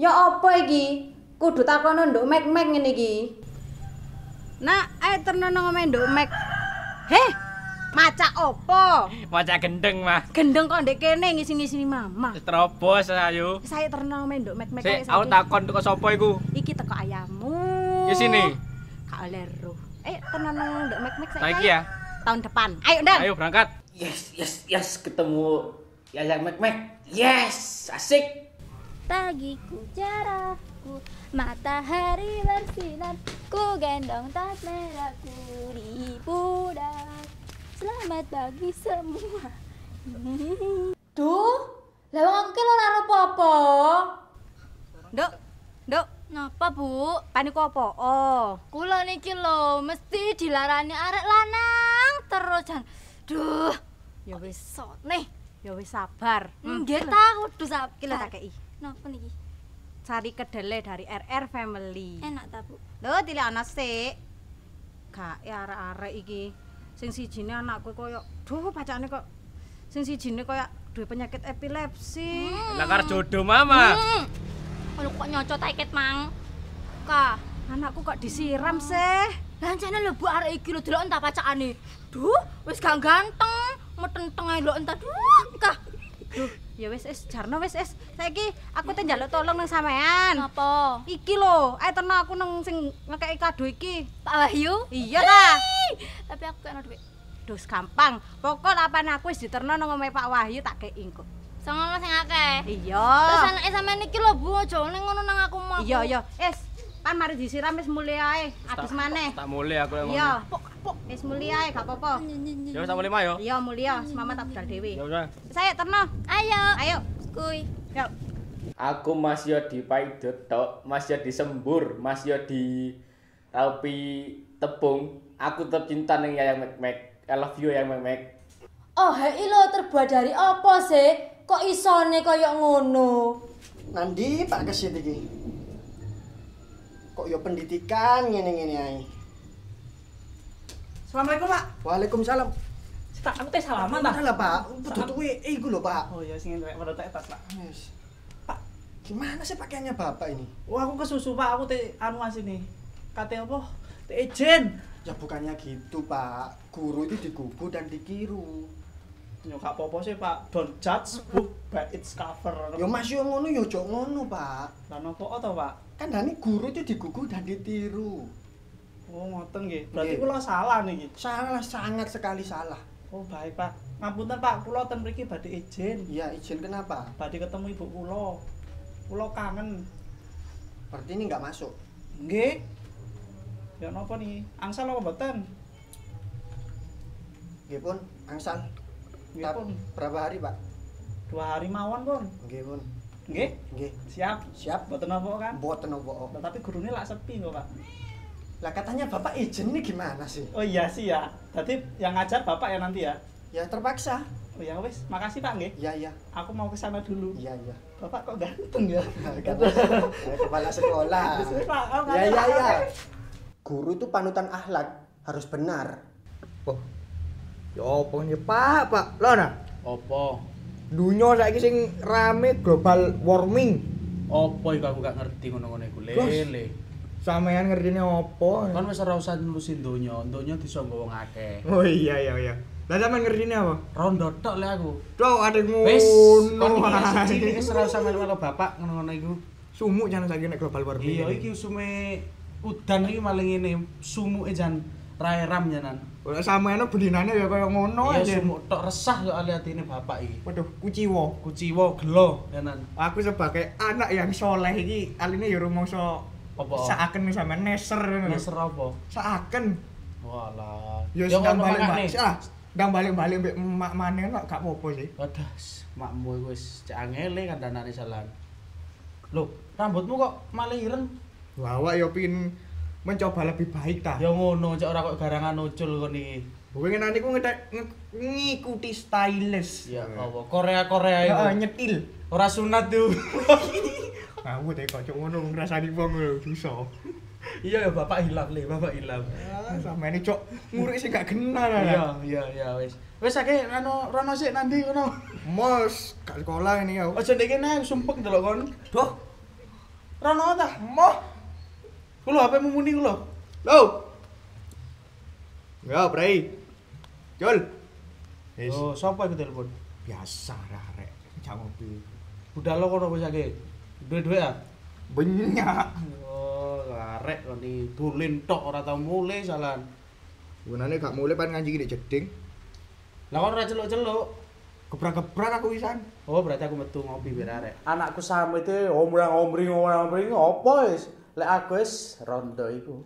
Ya apa iki? Kudu takono nduk mek-mek ngene iki. Nak, ae terno nang omahe nduk mek. Heh, maca opo? Maca gendeng, Mas. Gendeng kok ndek kene ngisi-ngisini mama. Wis terobos ayo. Saya terno omahe nduk mek-mek Sik, aku takon teko sapa iku? Iki teko ayammu. Di sini. Gak oleh roh. Terno nang nduk mek-mek Saiki ya. Tahun depan. Ayo, Ndan. Ayo berangkat. Yes, ketemu Yayan Mek. Yes, asik. Pagiku cerahku, matahari bersinar, ku gendong tas merahku di pundak. Selamat pagi semua. Duh, lawang aku ki ora apa-apa. Nduk, Napa, Bu? paniku apa? Oh, Kula niki lho mesti dilarani arek lanang terus jan. Duh, ya wis, sot nih. ya wis sabar. Nggih ta kudu sabar. Iki lho tak kei. Napa niki? Cari kedelai dari RR Family. Enak ta, Bu? Lho, tilik ana sik. Gak arek-arek iki. Sing sijine anakku koyo, duh pacane kok. Sing sijine koyo duwe penyakit epilepsi. Lah karo jodoh Mama. Kalau kok nyocot iket mang. Kah, Anakku kok disiram sih? lancene lho Bu arek iki lho delok entah pacakane. Duh, wis gak ganteng, metenteng ae lho entah. Duh, kah. Duh, ya wis jarno wis. Saiki aku teh njaluk tolong nang sampean. Napa? Iki lho, ae terno aku nang sing ngekeki kado iki. Pak Wahyu? Iya ta? Tapi aku kena duit. Duh, gampang. Pokok apane aku wis diterno nang omahe Pak Wahyu tak kei engko. Songono sing akeh. Iya. Terus anake sampean iki lho Bu, aja ning ngono nang aku mau. Iya. Pan mari disiram wis mulih ae. Adus maneh. Tak mulai aku yang Iya. Wis mulih ae, gak apa-apa. Ya wis tak mulai Mas yo. Iya, mulia. Mama tak budal dhewe. Ya udah. Saya terno. Ayo. Ayo. Kuy. Yuk. Aku Mas yo di Paidot tok, Mas yo di Sembur, Mas yo di Raupi Tepung. Aku tetap cinta ning Yayan Mek. I love you Yayan Mek. Oh, hei lo terbuat dari apa sih? Kok isone kaya ngono? Nandi Pak Kesit iki. Kok yo pendidikan ngene-ngene ae. Assalamualaikum, Pak. Waalaikumsalam. Tak aku teh salaman ta. Salah, Pak. Betul iku lho, Pak. Oh ya sing rek wedok tas, Pak. Yes. Pak, Gimana sih pakaiannya Bapak ini? oh aku kesusu, Pak. Aku teh anu asine. Kate apa? Teh ejen. Ya bukannya gitu, Pak. Guru itu digugu dan dikiru. Yo gak apa-apa sih, Pak. Don't judge book by its cover. Yo Mas yo ngono yo ojo ngono, Pak. Lah napa to, Pak? Kan dani guru itu digugu dan ditiru. Oh, ngoten nggih. Berarti Nggih. kula salah niki. Salah, sangat sekali salah. Oh, baik, Pak. Ngapunten, Pak. Kula ten mriki badhe izin. Iya, izin kenapa? Badhe ketemu ibu kula. Kula kangen. Berarti ini nggak masuk. Nggih. Ya napa nih? Angsal apa mboten? Nggih pun, angsal. Nggih pun. Berapa hari, Pak? 2 hari mawon, Pun. Nggih pun. Nggih. Nggih. Siap. Siap. Mboten napa kan? Mboten opo. Nah, tapi gurune lak sepi kok, Pak. Lah katanya Bapak izin nih gimana sih? Oh iya sih ya. Tadi yang ngajar Bapak ya nanti ya. Ya terpaksa. Oh ya wis, makasih Pak nggih. Iya. Aku mau ke sana dulu. Iya. Bapak kok ganteng ya? Kepala sekolah. Pak, oh, Ya. Guru itu panutan akhlak, harus benar. Oh. Ya apa nih Pak? Lho nah. Apa? Dunia saiki sing rame global warming. Apa iku aku gak ngerti ngono-ngono iku lele. Sampean ngertine apa? Kan wis ora usah nurusin donya disangga wong akeh. Oh iya. Lah sampean ngertine apa? Rondo tok le aku. Tuh ada ngono. Wis, kon iki wis ora usah melu-melu bapak ngono-ngono iku. Sumuk jangan saiki nek global warming. Iya iki usume udan iki maling ngene, sumuke jan raeram janan. Ora sampean bendinane ya kaya ngono Iya aja. sumuk tok resah kok ali atine bapak iki. Waduh, kuciwa. Kuciwa gelo janan. Aku sebagai anak yang soleh iki aline ya rumangsa Apa? saaken sampean neser ngono. Neser apa? Saaken. Walah. Ya ndang balik-balik. Ndang balik-balik mbek emak maneh kok gak apa-apa sih. Wadas, makmu iku wis cek angele kandhanane salan. Loh, rambutmu kok malah ireng? Wah, awak ya pin mencoba lebih baik ta. Ya ngono, cek ora kok garangan ucul kon iki. Pengen nanti ku ngikuti stylish. Ya apa, Korea-Korea iku. Ya nyetil. Ora sunat tuh. Aku teh kok ngono ngrasani wong lho susah. Iya ya bapak hilaf le, bapak hilaf. Sampeyan cok ngurik sing gak kenal lah. Iya wis. Wis akeh rono sik nanti ngono. Mos, gak sekolah ini ya. Aja ndek kene sumpek delok kon. Duh. Rono ta? Moh. Ku lho HP-mu muni ku lho. Loh. Ya, Bray. Jul. Wis. Oh, sapa iku telepon? Biasa arek jak ngopi. Budal lo kono wis akeh. Duwe-duwe ah. Banyak. Oh, arek kon iki dolen tok ora tau mulai salan. Gunane gak mulai pan nganjing di jeding. Lah kon ora celuk-celuk. Gebrak-gebrak aku wisan. Oh, berarti aku metu ngopi biar arek. Anakku sampe itu omrang-omring apa wis. Lek aku wis rondo iku.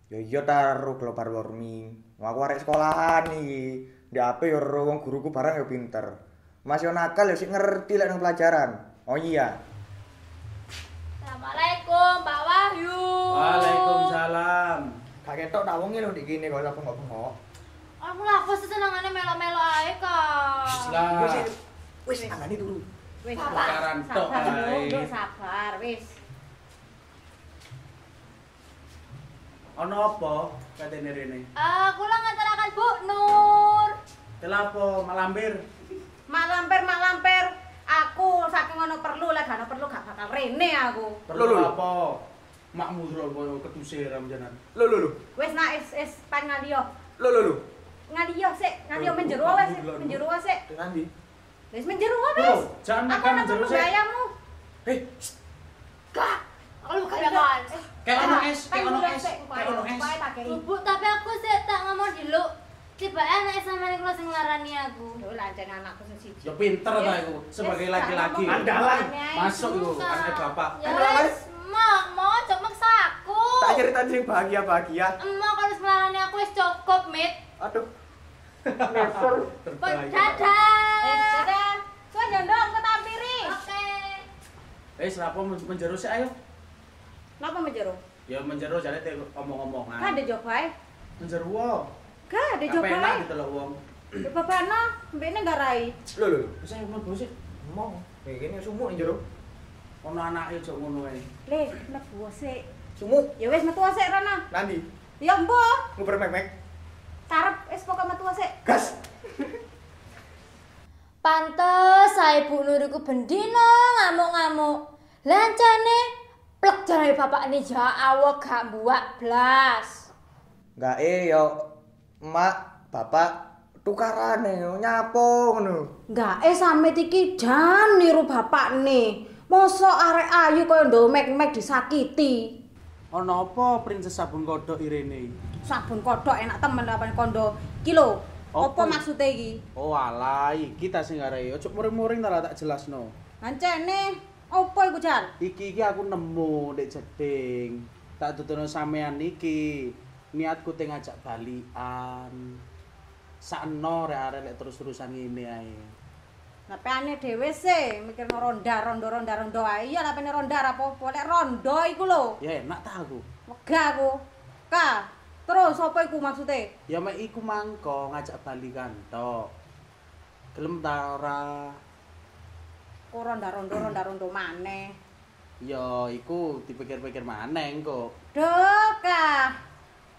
Ya iya taruh global warming. Aku arek sekolahan iki. Di HP yo wong guruku barang yo pinter. Mas yo nakal yo sik ngerti lek nang pelajaran. Oh iya. Assalamualaikum, Pak Wahyu. Waalaikumsalam. Gak ketok tak wonge lho ndek kene kok bengok-bengok. Aku lah apa sih senengane melo-melo ae, Kak. Lah. Wis tangane turu. Wis Tukaran tok ae. Nduk sabar wis. Ono apa katene rene? Kula ngantaraken Bu Nur. Telapo malampir. Mak lampir. Aku saking ngono perlu lek gak perlu gak bakal rene aku. Perlu apa? Makmu lho koyo ketuse ramjanan. Lho. Wis nak is pan ngaliyo. Lho. Ngaliyo sik, ngaliyo menjero wis, menjero sik. Nanti. Wis menjero wis. Jangan Aku makan ana menjero perlu sik. bayamu. Kak, aku kayak Kayak ono es, kayak ono es. Bu, tapi aku sih tak ngomong dulu. Tiba enak sama kula sing nglarani aku. Lho lancen anakku sing siji. Ya pinter ta iku sebagai laki-laki. Andalan. Masuk iku anake bapak. Ya wis, mau cok maksa aku. Tak ceritain sing bahagia-bahagia. Emang kalau nglarani aku wis cukup, Mit. Aduh. Dadah. Dadah. Kowe nyondong ke tampiri. Oke. Lapo menjero sik ayo. Napa menjero? Ya menjero jane omong-omongan. Kan ada coba ae. Menjero wong. Gak ada coba Penak ae. gitu loh wong. Bapakna mbene garai. Lho. Wis ayo mlebu sik. Mau. Kene sumuk njero. Ono anake jok ngono ae. Le, mlebu sik. Sumuk. Ya wis metu sik rono. Nanti. Ya mbok. Nguber mek-mek. Karep wis pokoke metu sik. Gas. Pantes saya Bu Nur iku bendino ngamuk-ngamuk. Lancane plek jare bapak ini ja awak gak buak blas. Enggak yo emak, bapak tukarane yo nyapo ngono. Enggak sampe iki jan niru bapakne. Mosok arek ayu kaya ndomek-mek disakiti. Ono apa princess sabun kodhok irene? Sabun kodhok enak temen apa kondo kilo. Apa Apa? maksudnya iki? Oh alah, iki ta sing arek. Ojo muring-muring ta tak jelasno. Ancene apa iku jan? Iki aku nemu ndek jeding. Tak tuturno sampean iki. Niatku te ngajak balikan. Sakno arek lek terus-terusan ngene ae. Nah, peane dhewe sih mikirno ronda ae. Iya lah pene ronda apa-apa. Lek rondo iku lho. Ya enak ta aku. Wegah aku. Ka, terus apa iku maksudnya? Ya mek iku mangko ngajak balikan tok. Gelem ta ora? Kok ronda-rondo maneh. Ya iku dipikir-pikir maneh engko. Duh, Kak.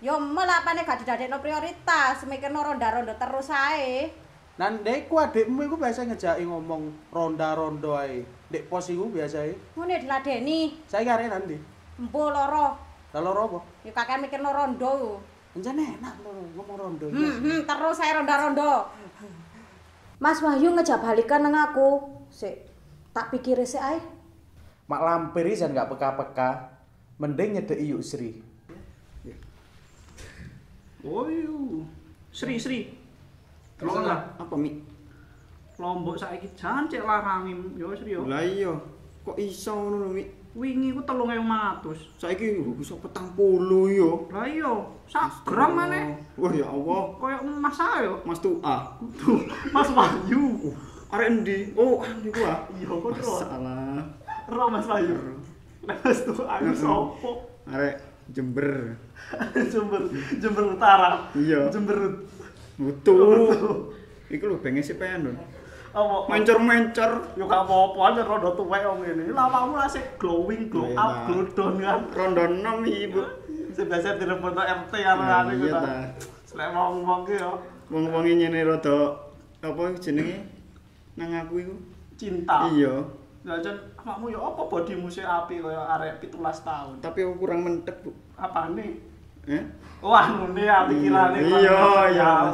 Yo melapane gak didadekno prioritas, mikirno ronda-rondo terus ae. Nan ndekku adikmu iku biasa ngejaki ngomong ronda-rondo ae. Ndek pos iku biasae. Ngene diladeni. Saiki arek nanti. Empo loro. Lah loro apa? Ya kakek mikirno rondo. Encene enak lho ngomong rondo. Terus saya ronda-rondo. Mas Wahyu ngejak balikan nang aku. Sik, tak pikir sik ae. Mak lampir iki jan gak peka-peka. Mending nyedeki Yusri. Oh iya. Sri. Tolong lah. Apa Mi? Lombok saiki jan cek larangi yo Sri yo. Lah iya. Kok iso ngono lho Mi? Wingi ku 3.500. Saiki bisa 40 yo. Lah iya, sak gram maneh. Wah ya Allah. Kayak emas ae yo. Mas Tua. Mas Wahyu. Arek endi? Oh, niku ah. Iya kok terus. Salah. Ro Mas Wahyu. Mas tuh aku sopo? Arek Jember. Jember Utara. Iya. Jember. Betul. Iku lho bengese pen lho. Apa? Mencor-mencor. Yo gak apa-apa aja rada tuwek wong ngene. Lawakmu asik glowing, glow Iya, up, Ta. glow down kan. Rondo nom Ibu. Sing biasa direpono RT anu Iya iku ta. ta. Selek wong-wong ki yo Wong-wong nyene rada apa jenenge? Nang aku iku. cinta. Iya. Jajan awakmu ya apa bodimu sih api kaya arek 17 tahun. Tapi aku kurang mentek, Bu. Apane? Wah, Ngene ya pikirane. Iya,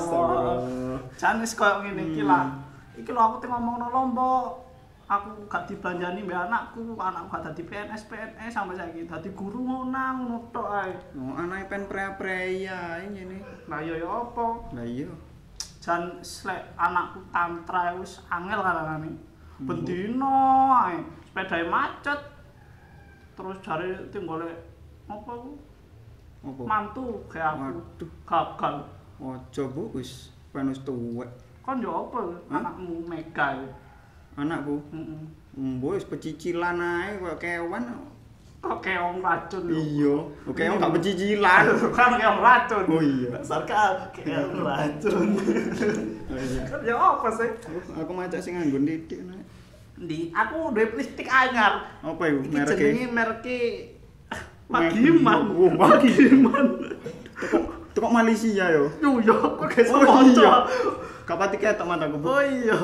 Jan wis koyo ngene iki lah. Iki lho aku teh ngomongno Lombok. Aku gak dibelanjani mbek anakku gak dadi PNS sampai saiki dadi guru ngono tok ae. Oh, anake pen prea-prea ngene. Lah ya apa? Lah iya. Jan slek anakku tantra wis angel karane. Bendino ae sepedae macet. Terus jare tinggole apa ku? Apa? Mantu kayak aku. Waduh. Gagal. Ojo, Bu, wis wis tuwek. Kon yo apa anakmu mega ya? Anakku. Heeh. Wis pecicilan ae koyo kewan. Kok keong racun lho. Iya, keong gak pecicilan. Kan keong racun. Oh iya. Dasar keong racun. Oh iya. Kan ya apa sih? Aku macak sing nganggo titik nek. Ndi, aku duwe plastik anyar. Apa iku Iki mereke? jenenge merke Magiman. Magiman. Tekok Malaysia yo. Yo kok gak iso Oh maca. iya. Kapati ketok mataku, Bu. Oh iya.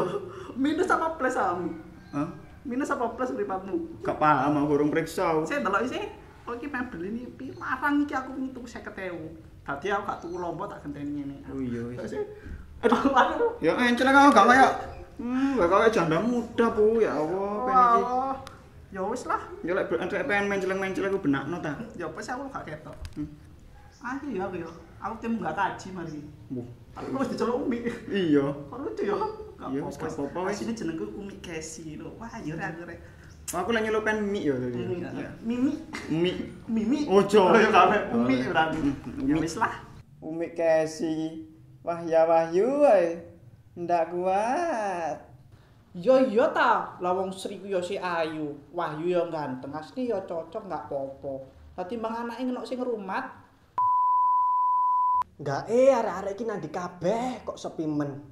Minus apa plus kamu? Hah? Minus apa plus mripatmu? Gak paham aku urung priksa. Saya delok sih. Oh iki mebel ini larang iki aku ngitung 50.000. Dadi aku gak tuku Lombok tak genteni ngene. Oh iya wis. Aduh. Ya encel aku gak kaya janda muda, Bu. Ya Allah, pen iki. Ya wis lah. Ya lek pengen mencel-mencel aku benakno ta. Ya apa sih aku gak ketok. Iya aku ya. Aku tim gak kaji mari. Bu. Tapi wis diceluk Umi. Iya. Kok lucu ya? Iya, wis gak apa-apa wis. Asine jenengku Umi Kesi lho. Wah, ya ora. Aku lek nyeluk pen mie ya tadi. Mimi. Mie. Ojo. Oh ya gak Umi berarti. Ya wis lah. Umi Kesi. Wahyu ae. Ndak kuat. Yo iya ta, lah wong Sri ku yo si ayu, Wahyu yo ganteng, asli yo cocok gak apa-apa. Dadi mang anake ngenok sing rumat. Enggak arek-arek iki nang ndi kabeh kok sepi men.